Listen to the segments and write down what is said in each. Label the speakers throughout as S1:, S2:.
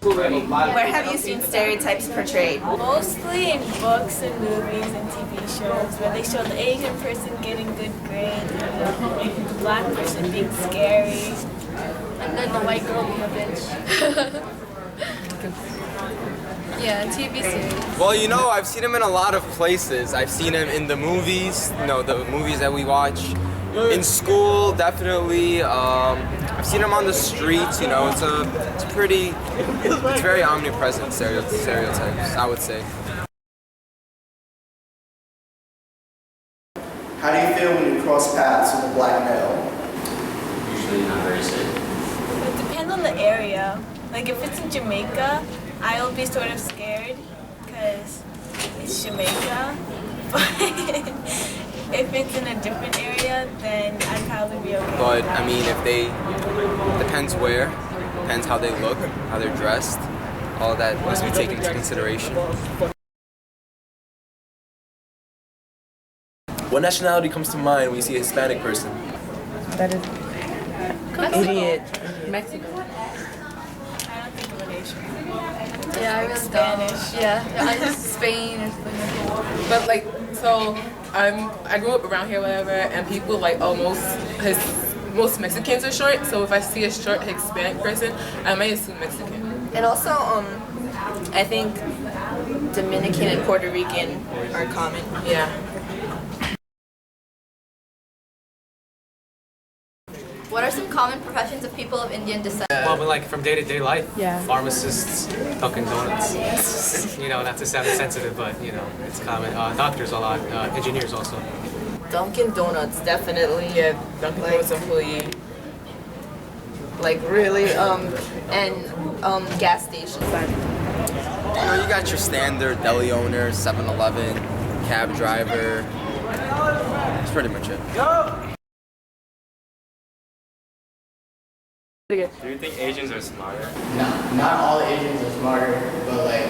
S1: Where have you seen stereotypes portrayed?
S2: Mostly in books and movies and TV shows where they show the Asian person getting good grades and the black person being scary. And then the white girl being a bitch. Yeah, TV series.
S3: Well, you know, I've seen him in a lot of places. I've seen him in the movies, the movies that we watch. In school, definitely. I've seen him on the streets, you know, it's very omnipresent stereotypes, I would say.
S4: How do you feel when you cross paths with a black male?
S5: Usually not very safe.
S2: It depends on the area. Like if it's in Jamaica, I'll be sort of scared because it's Jamaica. But if it's in a different area, then I'd probably be okay.
S3: But I mean, depends where, depends how they look, how they're dressed, all that must be taken into consideration.
S6: What nationality comes to mind when you see a Hispanic person?
S1: That is idiot. Mexico.
S2: I don't think of an Asian.
S7: Yeah, I really
S2: Spanish.
S7: don't. Yeah, I just Spain or something.
S8: But like, so I grew up around here, whatever, and people like most Mexicans are short. So if I see a short Hispanic person, I might assume Mexican.
S1: And also, I think Dominican and Puerto Rican are common.
S8: Yeah.
S7: What are some common professions of people of Indian descent?
S9: Well, but like from day-to-day life,
S1: Yeah.
S9: Pharmacists, Dunkin' Donuts. You know, not to sound insensitive, but you know, it's common. Doctors a lot, engineers also.
S1: Dunkin' Donuts, definitely.
S8: Yeah, Dunkin' Donuts employee.
S1: Like really, and gas stations.
S3: You know, you got your standard deli owner, 7-Eleven, cab driver. That's pretty much it.
S5: Do you think Asians are smarter?
S10: No, not all Asians are smarter, but like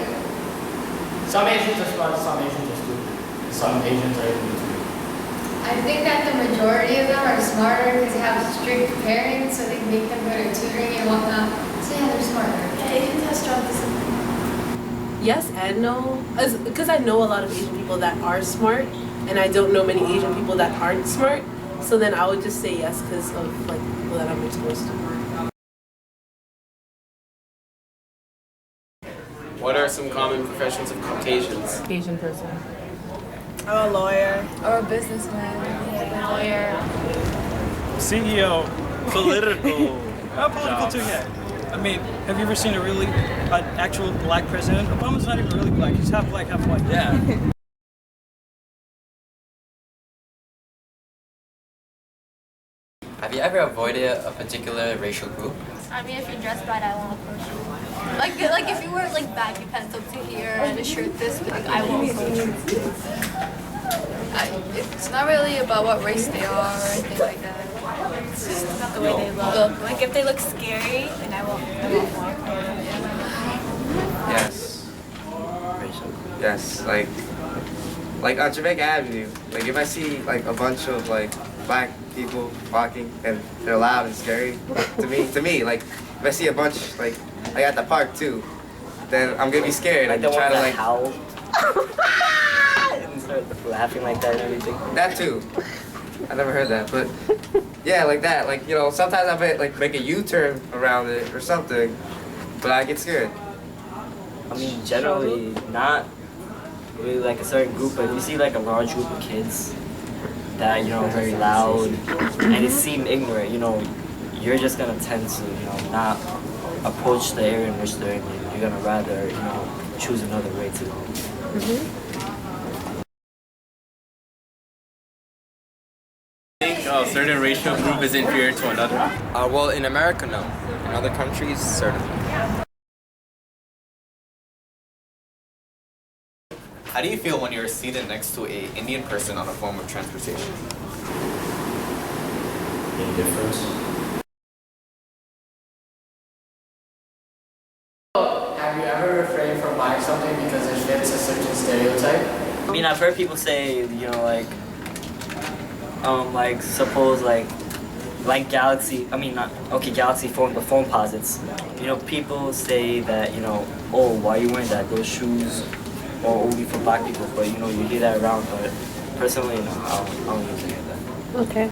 S10: some Asians are smart, some Asians are stupid. Some Asians are even stupid.
S11: I think that the majority of them are smarter because they have strict parents, so they make them go to tutoring and whatnot. So yeah, they're smarter.
S2: Asians have strong discipline.
S12: Yes and no, because I know a lot of Asian people that are smart, and I don't know many Asian people that aren't smart. So then I would just say yes because of like people that I'm exposed to.
S5: What are some common professions of Caucasians?
S12: Asian person.
S2: Or a lawyer.
S7: Or a businessman.
S2: Yeah, lawyer.
S13: CEO, political. Political too, yeah. I mean, have you ever seen an actual black president? Obama's not even really black. He's half black, half white.
S5: Yeah.
S14: Have you ever avoided a particular racial group?
S7: I mean, if you dress bad, I won't approach you. Like if you wear like baggy pants up to here and a shirt this big, I won't approach you. It's not really about what race they are or anything like that.
S2: It's just about the way they look. Like if they look scary, then I won't walk near them.
S15: Yes. Yes, like on Jamaica Avenue, like if I see like a bunch of like black people walking and they're loud and scary to me, like if I see a bunch like at the park too, then I'm gonna be scared and try to like
S10: howl and start laughing like that and everything.
S15: That too. I never heard that, but yeah, like that. Like, you know, sometimes I might like make a U-turn around it or something, but I get scared.
S10: I mean, generally not really like a certain group, but if you see like a large group of kids that, you know, are very loud and they seem ignorant, you know, you're just gonna tend to, you know, not approach the area in which they're in. You're gonna rather, you know, choose another way to go.
S5: Think a certain racial group is inferior to another?
S3: Well, in America, no. In other countries, certainly.
S5: How do you feel when you're seated next to an Indian person on a form of transportation?
S10: Indifference. Have you ever refrained from buying something because it fits a certain stereotype? I mean, I've heard people say, you know, like suppose like like Galaxy, I mean not, okay, Galaxy phone, but phone posits. You know, people say that, you know, oh, why are you wearing that? Those shoes are only for black people, but you know, you hear that around, but personally, no, I don't use any of that.
S12: Okay.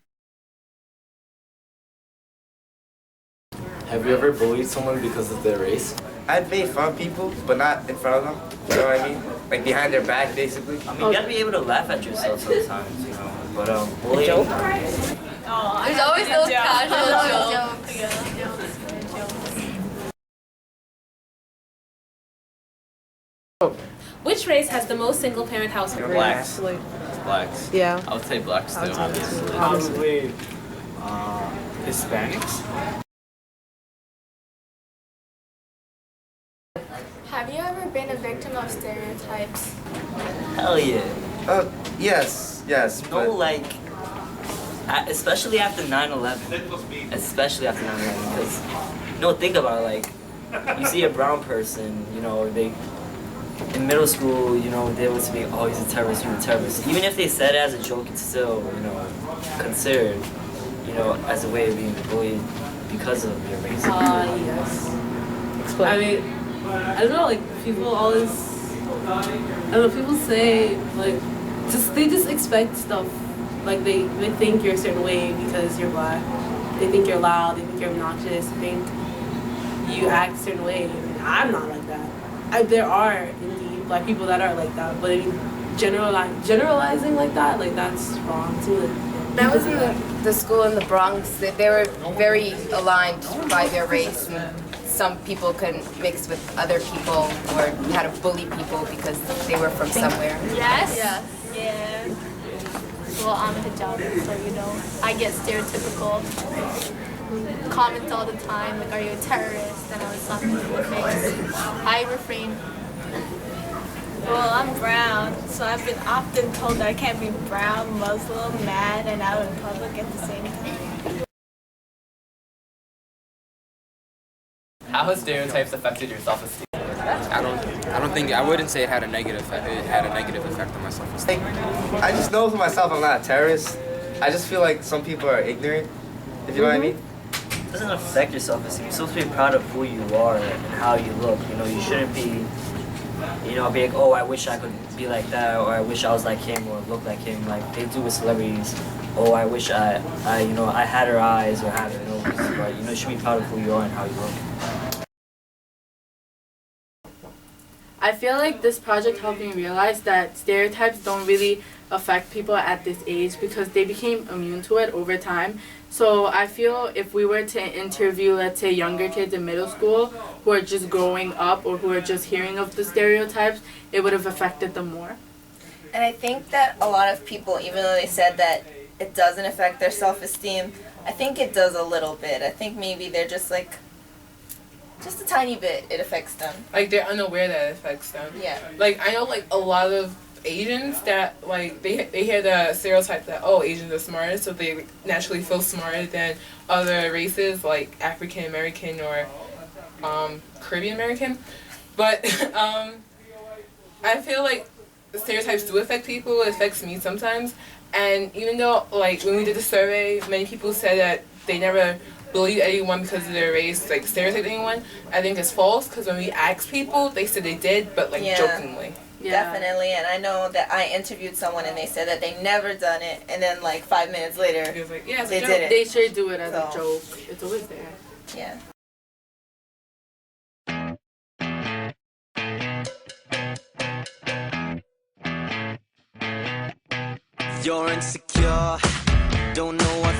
S6: Have you ever bullied someone because of their race?
S15: I've made fun of people, but not in front of them. You know what I mean? Like behind their back, basically.
S10: I mean, you gotta be able to laugh at yourself sometimes, you know. But bullying.
S7: There's always those casual jokes.
S16: Which race has the most single-parent households?
S5: Blacks. Blacks.
S12: Yeah.
S5: I would say blacks too, obviously.
S10: Probably
S5: Hispanics.
S2: Have you ever been a victim of stereotypes?
S10: hell yeah.
S15: Yes.
S10: No, like, especially after 9/11. Especially after 9/11, because, you know, think about it, like, you see a brown person, you know, they, in middle school, you know, they would say, oh, he's a terrorist, you're a terrorist. Even if they said it as a joke, it's still, you know, considered, you know, as a way of being bullied because of your race.
S12: Yes. Explain. I mean, I don't know, like, people always, I don't know, people say, like, they just expect stuff. Like, they think you're a certain way because you're black. They think you're loud, they think you're obnoxious, they think you act a certain way. And I'm not like that. There are, indeed, black people that are like that, but I mean, generalizing like that, like, that's wrong too.
S1: That was in the school in the Bronx. They were very aligned by their race. And some people couldn't mix with other people or had to bully people because they were from somewhere.
S7: Yes?
S2: Yeah.
S7: Well, I'm hijabi, so you know, I get stereotypical comments all the time, like, are you a terrorist? And I was slapping in the face. I refrain.
S2: Well, I'm brown, so I've been often told that I can't be brown, Muslim, mad, and out in public at the same time.
S5: How has stereotypes affected your self-esteem?
S3: I wouldn't say it had a negative effect. It had a negative effect on my self-esteem.
S15: I just know for myself I'm not a terrorist. I just feel like some people are ignorant, if you know what I mean.
S10: It doesn't affect your self-esteem. You're supposed to be proud of who you are and how you look. You know, you shouldn't be, you know, be like, oh, I wish I could be like that, or I wish I was like him or look like him, like they do with celebrities. Oh, I wish I you know, I had her eyes or had her nose. But, you know, you should be proud of who you are and how you look.
S17: I feel like this project helped me realize that stereotypes don't really affect people at this age because they became immune to it over time. So I feel if we were to interview, let's say, younger kids in middle school who are just growing up or who are just hearing of the stereotypes, it would have affected them more.
S1: And I think that a lot of people, even though they said that it doesn't affect their self-esteem, I think it does a little bit. I think maybe they're just like, just a tiny bit, it affects them.
S8: Like, they're unaware that it affects them.
S1: Yeah.
S8: Like, I know, like, a lot of Asians that, like, they hear the stereotype that, oh, Asians are smarter, so they naturally feel smarter than other races, like African American or Caribbean American. But I feel like the stereotypes do affect people. It affects me sometimes. And even though, like, when we did the survey, many people said that they never bullied anyone because of their race, like stereotype anyone, I think it's false, because when we asked people, they said they did, but like jokingly.
S1: Yeah. Definitely, and I know that I interviewed someone and they said that they never done it, and then like 5 minutes later,
S8: like, yeah,
S1: they did it.
S17: They sure do it as a joke. It's always there.
S1: Yeah.
S18: You're insecure, don't know what